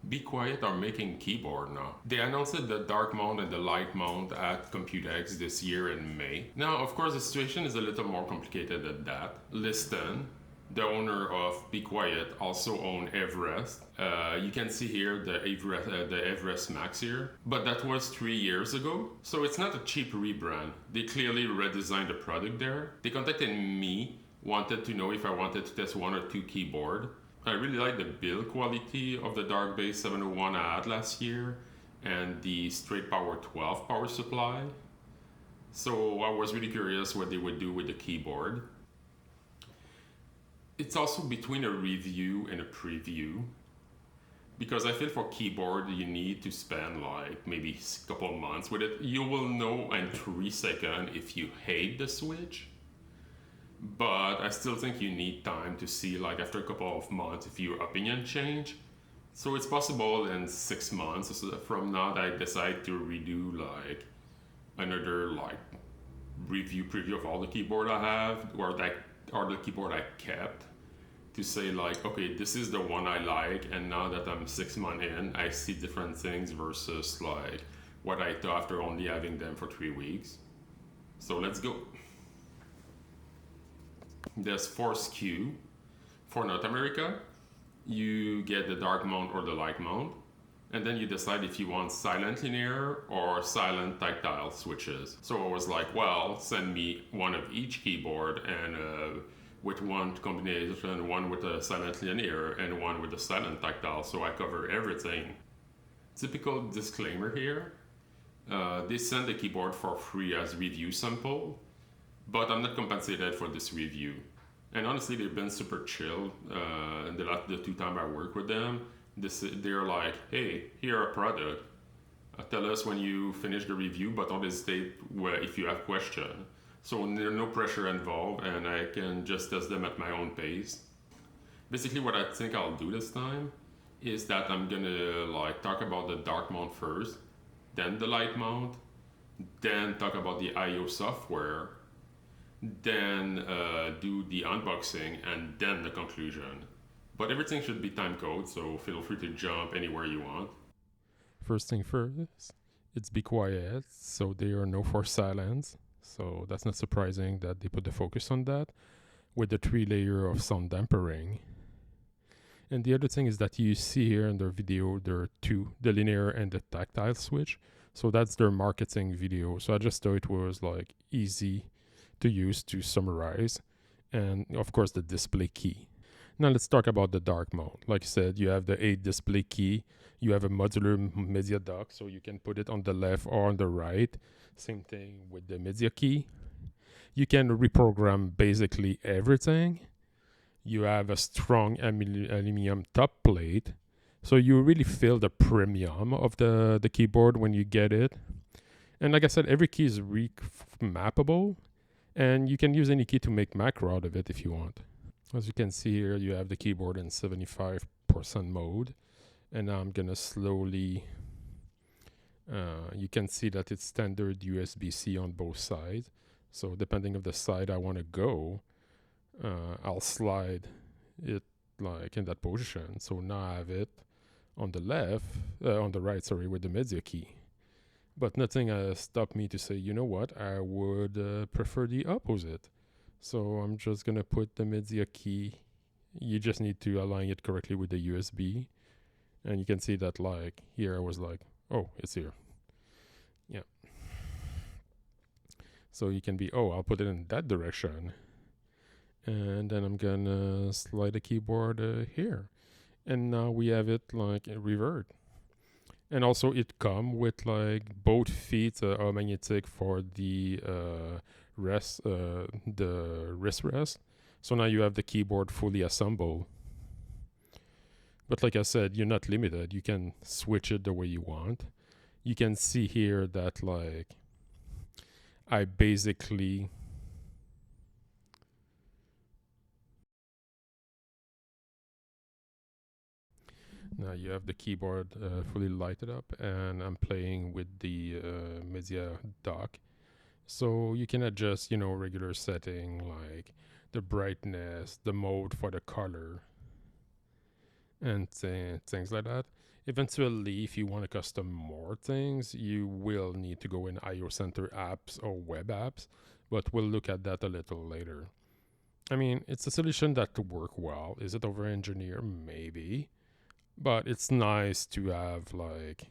Be Quiet are making keyboard now. They announced the dark mount and the light mount at Computex this year in May. Now, of course, the situation is a little more complicated than that. Liston, the owner of Be Quiet, also own Everest. You can see here the Everest Max here, but that was 3 years ago, so it's not a cheap rebrand. They clearly redesigned the product there. They contacted me, wanted to know if I wanted to test one or two keyboard. I really like the build quality of the Dark Base 701 I had last year and the straight power 12 power supply. So I was really curious what they would do with the keyboard. It's also between a review and a preview, because I feel for keyboard you need to spend like maybe a couple months with it. You will know in 3 seconds if you hate the switch, but I still think you need time to see, like after a couple of months, if your opinion change. So it's possible in 6 months from now that I decide to redo like another like review preview of all the keyboard I have, or the keyboard I kept, to say like, okay, this is the one I like, and now that I'm 6 months in, I see different things versus like what I thought after only having them for 3 weeks. So let's go. There's 4 SKU. For North America, you get the dark mount or the light mount, and then you decide if you want silent linear or silent tactile switches. So I was like, well, send me one of each keyboard, and with one combination, one with a silent linear and one with a silent tactile, so I cover everything. Typical disclaimer here, they send the keyboard for free as review sample, but I'm not compensated for this review. And honestly, they've been super chill. The 2 times I work with them, they're like, hey, here a product. Tell us when you finish the review, but don't hesitate if you have questions. So there's no pressure involved, and I can just test them at my own pace. Basically, what I think I'll do this time is that I'm gonna like talk about the dark mount first, then the light mount, then talk about the I/O software, then do the unboxing, and then the conclusion. But everything should be time code, so feel free to jump anywhere you want. First thing first, it's Be Quiet, so there are no forced silence. So that's not surprising that they put the focus on that with the 3 layer of sound dampering. And the other thing is that you see here in their video, there are 2, the linear and the tactile switch. So that's their marketing video. So I just thought it was like easy to use to summarize, and of course the display key. Now let's talk about the dark mount. Like I said, you have the 8 display key, you have a modular media dock, so you can put it on the left or on the right. Same thing with the media key. You can reprogram basically everything. You have a strong aluminum top plate, so you really feel the premium of the keyboard when you get it. And like I said, every key is mappable, and you can use any key to make macro out of it if you want. As you can see here, you have the keyboard in 75% mode, and now I'm gonna slowly, you can see that it's standard USB-C on both sides. So depending on the side I want to go, I'll slide it like in that position. So now I have it on the right, with the media key. But nothing has stopped me to say, you know what, I would prefer the opposite. So I'm just going to put the media key. You just need to align it correctly with the USB. And you can see that like here I was like, oh, it's here. Yeah. So you can be, oh, I'll put it in that direction. And then I'm going to slide the keyboard here. And now we have it like revert. And also it come with like both feet are magnetic for the wrist rest. So now you have the keyboard fully assembled. But like I said, you're not limited. You can switch it the way you want. You can see here that like I basically now you have the keyboard fully lighted up, and I'm playing with the media dock. So you can adjust, regular setting like the brightness, the mode for the color, and things like that. Eventually, if you want to custom more things, you will need to go in IO Center apps or web apps, but we'll look at that a little later. I mean, it's a solution that could work well. Is it over engineer? Maybe. But it's nice to have like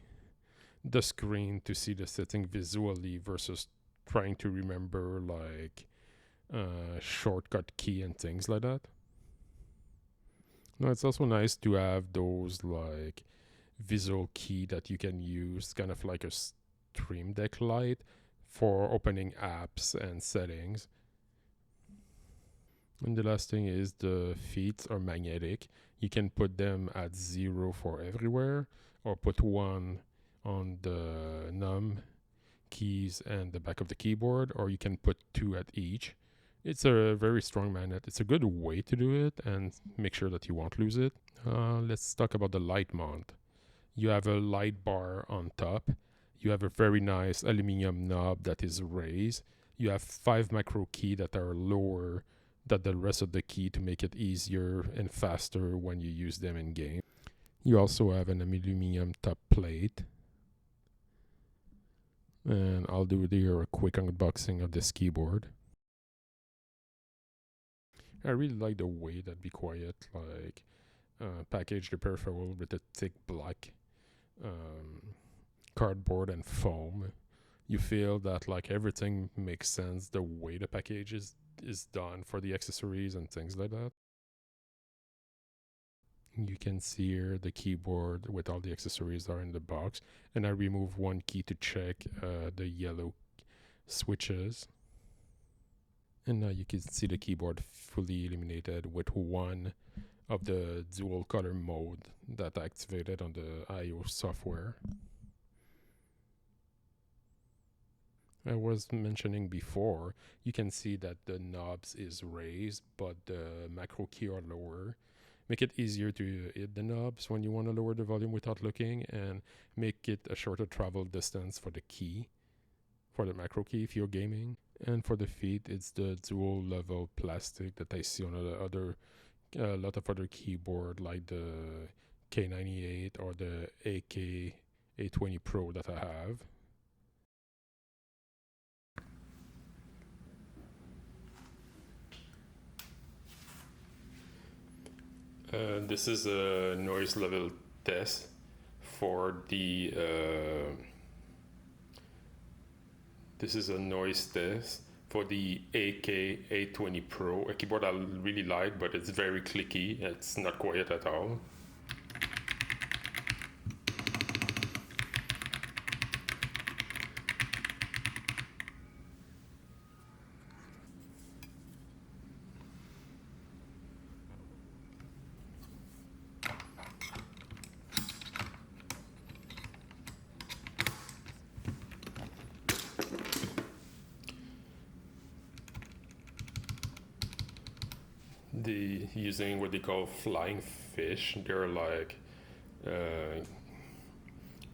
the screen to see the setting visually versus trying to remember like shortcut key and things like that. No, it's also nice to have those like visual key that you can use, kind of like a Stream Deck Lite for opening apps and settings. And the last thing is the feet are magnetic. You can put them at 0 for everywhere, or put one on the num keys and the back of the keyboard, or you can put two at each. It's a very strong magnet. It's a good way to do it and make sure that you won't lose it. Let's talk about the light mount. You have a light bar on top. You have a very nice aluminum knob that is raised. You have 5 macro key that are lower than the rest of the key to make it easier and faster when you use them in game. You also have an aluminum top plate. And I'll do here a quick unboxing of this keyboard. I really like the way that Be Quiet like packaged the peripheral with a thick black cardboard and foam. You feel that like everything makes sense the way the package is done for the accessories and things like that. You can see here the keyboard with all the accessories are in the box, and I remove one key to check the yellow switches. And now you can see the keyboard fully illuminated with one of the dual color mode that activated on the IO software. I was mentioning before, you can see that the knobs is raised, but the macro key are lower. Make it easier to hit the knobs when you want to lower the volume without looking, and make it a shorter travel distance for the key, for the macro key if you're gaming. And for the feet, it's the dual level plastic that I see on a lot of other keyboard like the K98 or the AK A20 Pro that I have. This is a noise level test for the. This is a noise test for the AK A20 Pro, a keyboard I really like, but it's very clicky. It's not quiet at all. Using what they call flying fish. They're like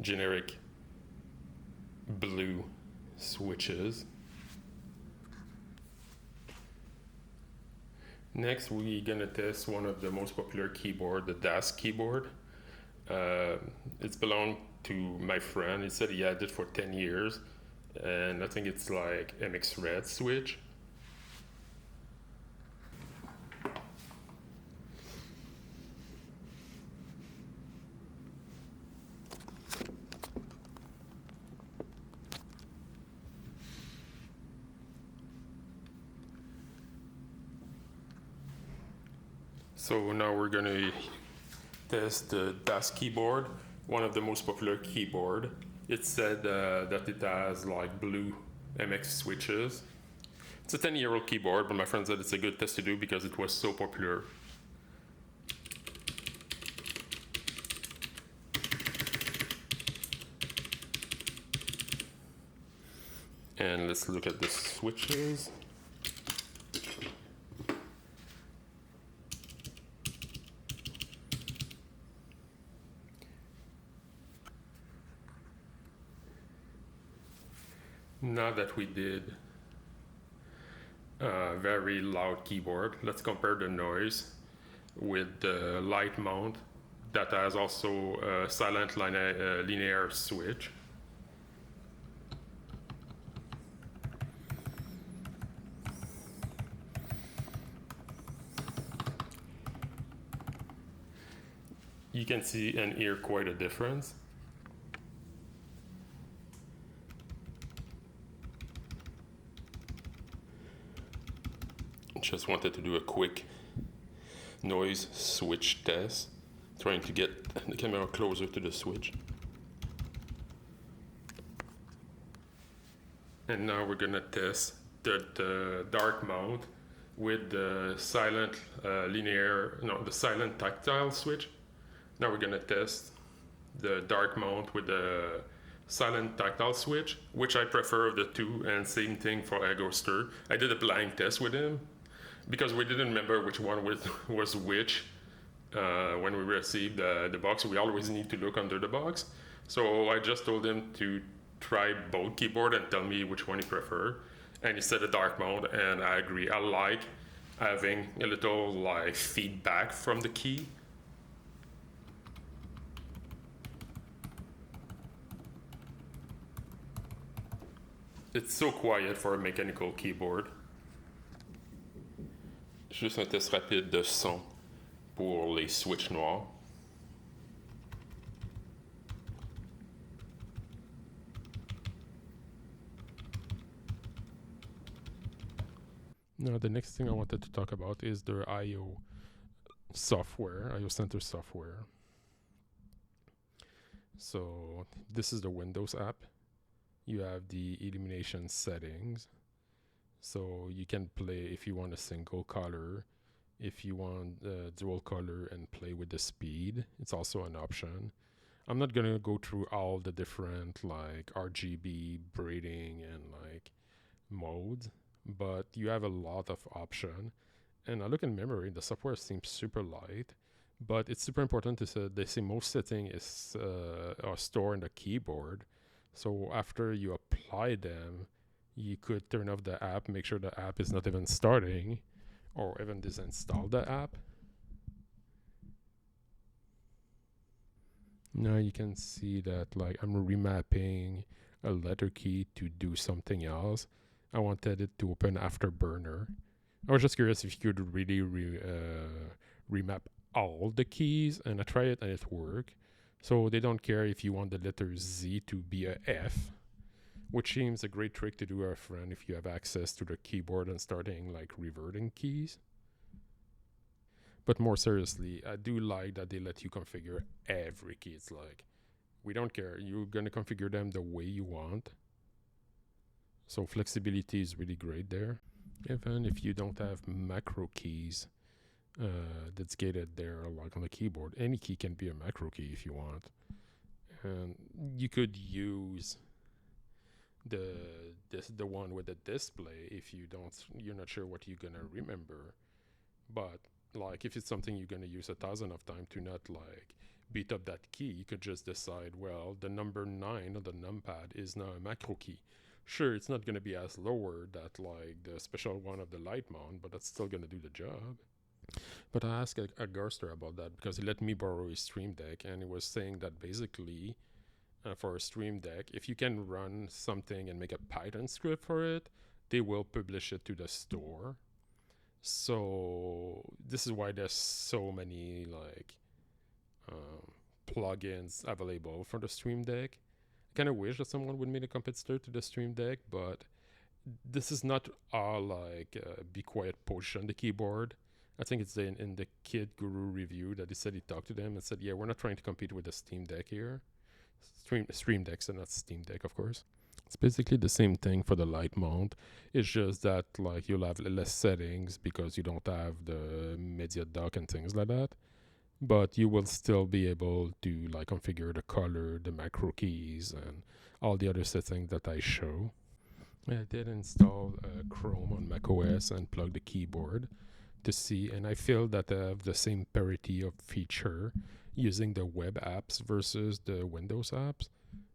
generic blue switches. Next, we're gonna test one of the most popular keyboard, the DAS keyboard. It's belonged to my friend. He said he had it for 10 years, and I think it's like MX Red switch. So now we're gonna test the DAS keyboard, one of the most popular keyboard. It said that it has like blue MX switches. It's a 10-year-old keyboard, but my friend said it's a good test to do because it was so popular. And let's look at the switches. Now that we did a very loud keyboard, let's compare the noise with the light mount that has also a silent linear switch. You can see and hear quite a difference. Just wanted to do a quick noise switch test, trying to get the camera closer to the switch. And now we're gonna test the dark mode with the silent the silent tactile switch. Now we're gonna test the dark mode with the silent tactile switch, which I prefer of the two, and same thing for Agoster. I did a blind test with him because we didn't remember which one was which when we received the box. We always need to look under the box. So I just told him to try both keyboard and tell me which one he preferred. And he said the dark mode, and I agree. I like having a little like feedback from the key. It's so quiet for a mechanical keyboard. Juste un test rapide de son pour les switches noirs. Now, the next thing I wanted to talk about is their IO software, IO Center software. So this is the Windows app. You have the illumination settings. So you can play if you want a single color, if you want dual color and play with the speed. It's also an option. I'm not gonna go through all the different like RGB braiding and like modes, but you have a lot of option. And I look in memory, the software seems super light, but it's super important to say they say most setting is are stored in the keyboard. So after you apply them, you could turn off the app, make sure the app is not even starting, or even disinstall the app. Now you can see that like I'm remapping a letter key to do something else. I wanted it to open Afterburner. I was just curious if you could really remap all the keys, and I tried it and it worked. So they don't care if you want the letter Z to be a F, which seems a great trick to do, our friend, if you have access to the keyboard and starting like reverting keys. But more seriously, I do like that they let you configure every key. It's like, we don't care. You're going to configure them the way you want. So flexibility is really great there. Even if you don't have macro keys that's gated there, like on the keyboard, any key can be a macro key if you want. And you could use the one with the display if you're not sure what you're gonna remember. But like if it's something you're gonna use 1,000 of time to not like beat up that key, you could just decide, well, the number 9 on the numpad is now a macro key. Sure, it's not gonna be as lower that like the special one of the light mount, but that's still gonna do the job. But I asked a Garster about that because he let me borrow his Stream Deck, and he was saying that basically for a Stream Deck, if you can run something and make a Python script for it, they will publish it to the store. So this is why there's so many like plugins available for the Stream Deck. I kind of wish that someone would make a competitor to the Stream Deck, but this is not all like be quiet push on the keyboard. I think it's in the Kid Guru review that he said he talked to them and said, yeah, we're not trying to compete with the Steam Deck here. Stream Deck, so not Steam Deck, of course. It's basically the same thing for the light mount. It's just that like you'll have less settings because you don't have the media dock and things like that. But you will still be able to like configure the color, the macro keys, and all the other settings that I show. I did install Chrome on macOS and plug the keyboard to see, and I feel that I have the same parity of feature using the web apps versus the Windows apps.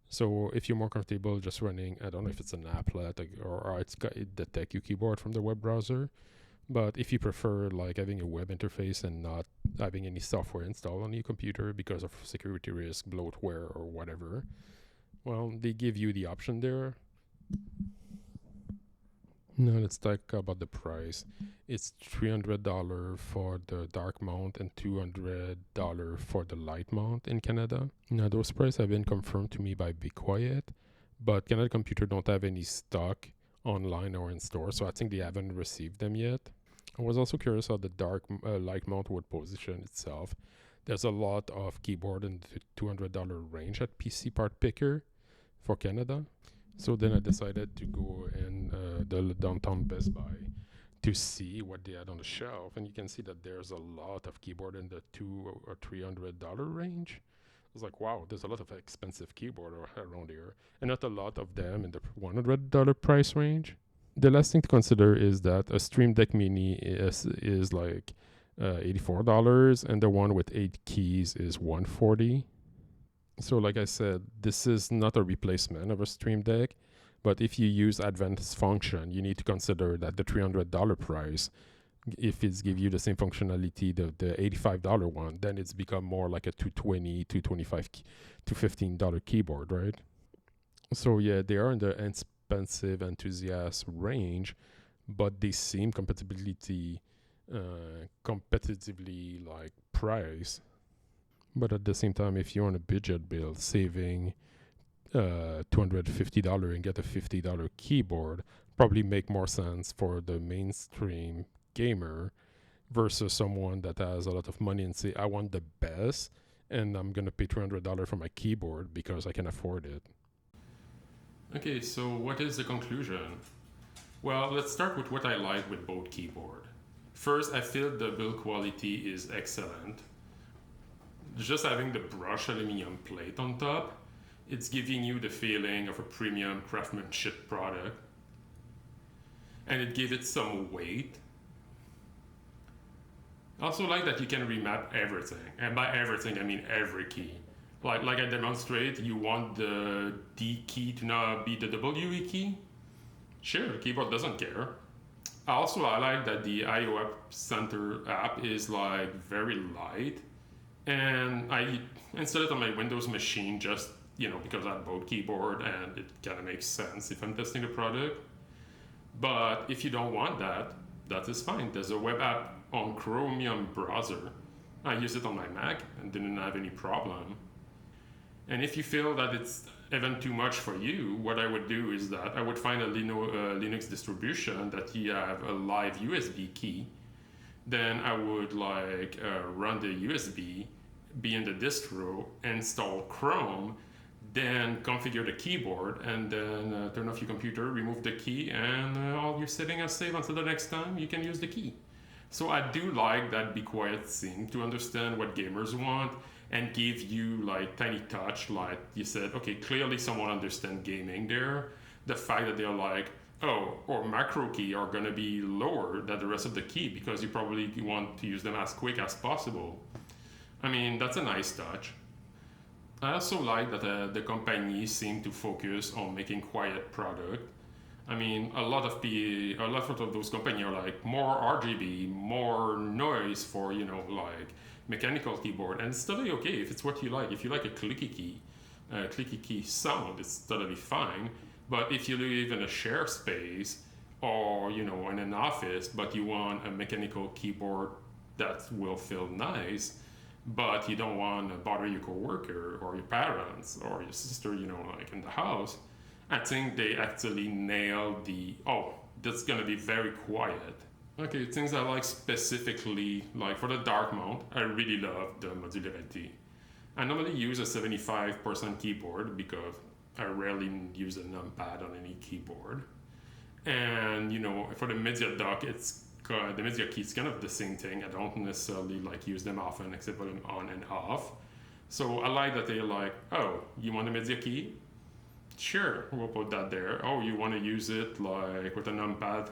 So if you're more comfortable just running, I don't know if it's an applet or it's got the TechU keyboard from the web browser, but if you prefer like having a web interface and not having any software installed on your computer because of security risk, bloatware, or whatever. Well, they give you the option there. Now let's talk about the price. It's $300 for the dark mount and $200 for the light mount in Canada. Now those prices have been confirmed to me by Be Quiet, but Canada Computer don't have any stock online or in store, so I think they haven't received them yet. I was also curious how the light mount would position itself. There's a lot of keyboard in the $200 range at PC Part Picker for Canada. So then I decided to go in the downtown Best Buy to see what they had on the shelf, and you can see that there's a lot of keyboard in the $200 or $300 range. I was like, wow, there's a lot of expensive keyboard around here, and not a lot of them in the $100 price range. The last thing to consider is that a Stream Deck Mini is like $84, and the one with 8 keys is $140. So like I said, this is not a replacement of a Stream Deck, but if you use advanced function, you need to consider that the $300 price, if it's give you the same functionality, the $85 one, then it's become more like a $220, $225 to $15 keyboard, right? So yeah, they are in the expensive enthusiast range, but they seem competitively like priced. But at the same time, if you're on a budget build, saving $250 and get a $50 keyboard probably make more sense for the mainstream gamer versus someone that has a lot of money and say, I want the best, and I'm going to pay $300 for my keyboard because I can afford it. Okay, so what is the conclusion? Well, let's start with what I like with both keyboard. First, I feel the build quality is excellent. Just having the brushed aluminum plate on top, it's giving you the feeling of a premium craftsmanship product. And it gives it some weight. I also like that you can remap everything. And by everything, I mean every key. Like I demonstrate, you want the D key to now be the WE key? Sure, the keyboard doesn't care. Also, I like that the IO App Center app is like very light. And I installed it on my Windows machine just, because I have both keyboard and it kind of makes sense if I'm testing the product. But if you don't want that, that is fine. There's a web app on Chromium browser. I use it on my Mac and didn't have any problem. And if you feel that it's even too much for you, what I would do is that I would find a Linux distribution that you have a live USB key. Then I would run the USB, be in the distro, install Chrome, then configure the keyboard, and then turn off your computer, remove the key, and all your settings are saved until the next time you can use the key. So I do like that Be Quiet thing to understand what gamers want and give you like tiny touch, like you said, okay, clearly someone understands gaming there. The fact that they're like, oh, or macro key are going to be lower than the rest of the key because you probably want to use them as quick as possible. I mean, that's a nice touch. I also like that the company seem to focus on making quiet product. I mean, a lot of those companies are like more RGB, more noise for mechanical keyboard, and it's totally okay if it's what you like. If you like a clicky key sound, it's totally fine. But if you live in a shared space or in an office, but you want a mechanical keyboard that will feel nice, but you don't want to bother your coworker or your parents or your sister, in the house, I think they actually nailed that's gonna be very quiet. Okay, things I like specifically, like for the dark mount, I really love the modularity. I normally use a 75% keyboard because I rarely use a numpad on any keyboard. And for the media dock, the media key is kind of the same thing. I don't necessarily use them often except for them on and off. So I like that they're like, oh, you want a media key? Sure, we'll put that there. Oh, you want to use it with a numpad?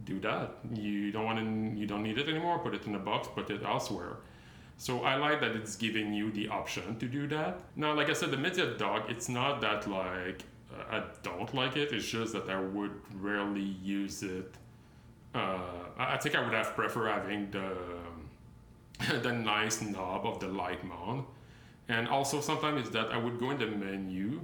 Do that. You don't need it anymore. Put it in a box. Put it elsewhere. So I like that it's giving you the option to do that. Now, like I said, the media dock, it's not that I don't like it. It's just that I would rarely use it. I think I would have preferred having the nice knob of the light mount. And also sometimes is that I would go in the menu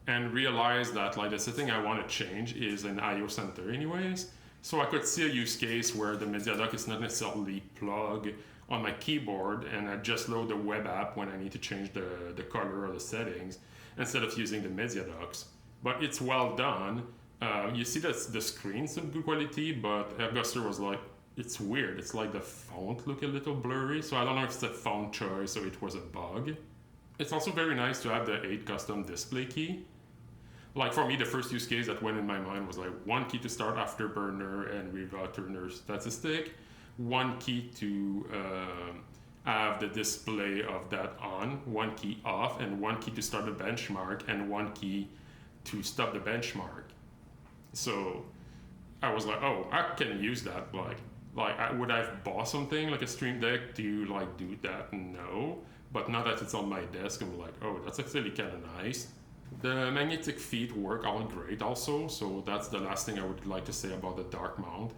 and realize that like the setting I want to change is an IO center anyways. So I could see a use case where the media dock is not necessarily plugged on my keyboard, and I just load the web app when I need to change the color or the settings instead of using the media docks. But it's well done. You see that the screen's in good quality, but Augusta was like, it's weird. It's like the font look a little blurry, so I don't know if it's a font choice or it was a bug. It's also very nice to have the 8 custom display key. Like for me, the first use case that went in my mind was like one key to start afterburner and returner statistic, one key to have the display of that on, one key off, and one key to start the benchmark, and one key to stop the benchmark. So I was like, oh, I can use that. Would I have bought something like a Stream Deck to like do that? No. But now that it's on my desk, I'm like, oh, that's actually kind of nice. The magnetic feet work all great also, so that's the last thing I would like to say about the dark mount.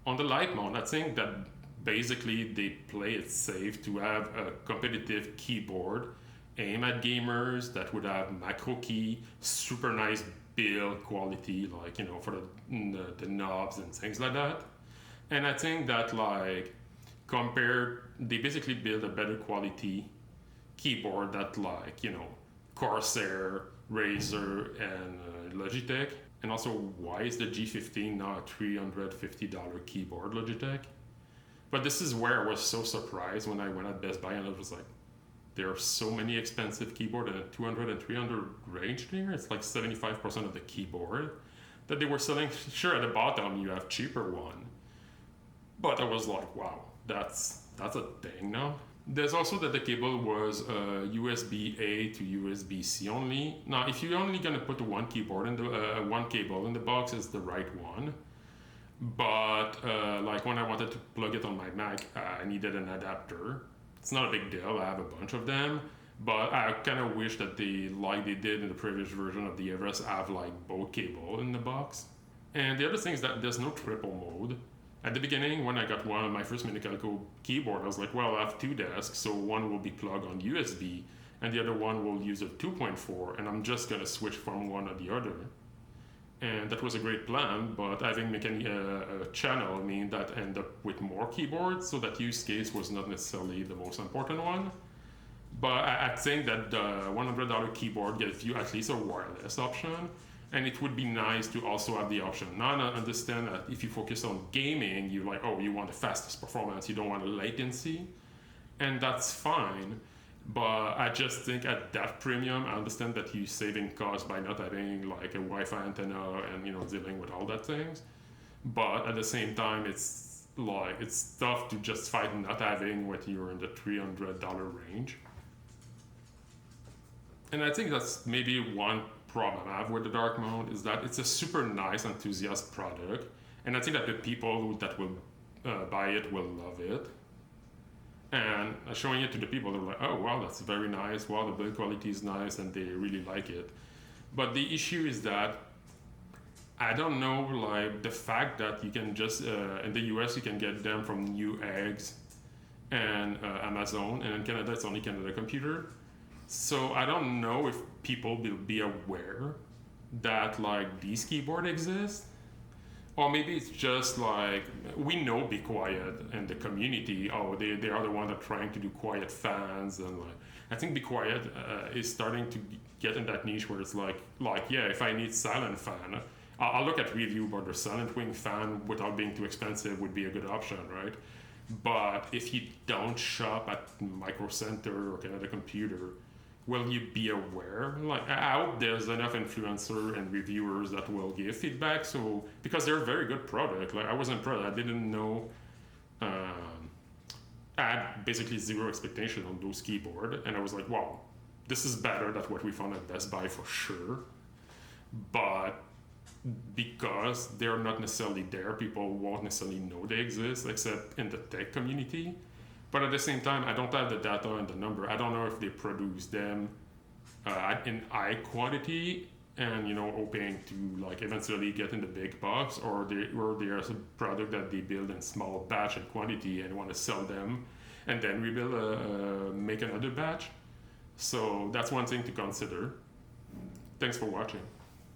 On the light mount, I think that basically they play it safe to have a competitive keyboard aim at gamers that would have macro key, super nice build quality, like, you know, for the knobs and things like that. And I think that like they basically build a better quality keyboard that like, you know, Corsair, Razer, and Logitech. And also, why is the G15 now a $350 keyboard, Logitech? But this is where I was so surprised when I went at Best Buy and I was like, there are so many expensive keyboards in the 200 and 300 range there. It's like 75% of the keyboard that they were selling. Sure, at the bottom you have cheaper one. But I was like, wow, that's a thing now. There's also that the cable was USB-A to USB-C only. Now, if you're only gonna put one keyboard in the one cable in the box, it's the right one. But like when I wanted to plug it on my Mac, I needed an adapter. It's not a big deal. I have a bunch of them, but I kind of wish that like they did in the previous version of the Everest, have like both cable in the box. And the other thing is that there's no triple mode. At the beginning, when I got my first Mini-Calico keyboard, I was like, well, I have 2 desks, so one will be plugged on USB, and the other one will use a 2.4, and I'm just going to switch from one or the other. And that was a great plan, but having a channel mean that end up with more keyboards, so that use case was not necessarily the most important one. But I think that the $100 keyboard gives you at least a wireless option, and it would be nice to also have the option. Now I understand that if you focus on gaming, you're like, oh, you want the fastest performance, you don't want the latency, and that's fine. But I just think at that premium, I understand that you're saving costs by not having like a Wi-Fi antenna and, you know, dealing with all that things. But at the same time, it's tough to justify not having what you're in the $300 range. And I think that's maybe one problem I have with the dark mode is that it's a super nice enthusiast product, and I think that the people that will buy it will love it. And showing it to the people, they're like, oh wow, that's very nice, wow, the build quality is nice, and they really like it. But the issue is that I don't know, like the fact that you can just in the US you can get them from Neweggs and Amazon, and in Canada it's only Canada Computer. So I don't know if people will be aware that like these keyboard exist, or maybe it's just like we know Be Quiet and the community. Oh, they are the one that are trying to do quiet fans, and like I think Be Quiet is starting to get in that niche where it's like yeah, if I need silent fan, I'll look at review, but the silent wing fan without being too expensive would be a good option, right? But if you don't shop at Micro Center or Canada Computer, will you be aware? Like, I hope there's enough influencers and reviewers that will give feedback. So, because they're a very good product. Like, I was impressed. I didn't know. I had basically zero expectation on those keyboard, and I was like, wow, this is better than what we found at Best Buy for sure. But because they're not necessarily there, people won't necessarily know they exist, except in the tech community. But at the same time, I don't have the data and the number. I don't know if they produce them in high quantity and, you know, hoping to like eventually get in the big box, or there's a product that they build in small batch and quantity and want to sell them and then we will make another batch. So that's one thing to consider. Thanks for watching.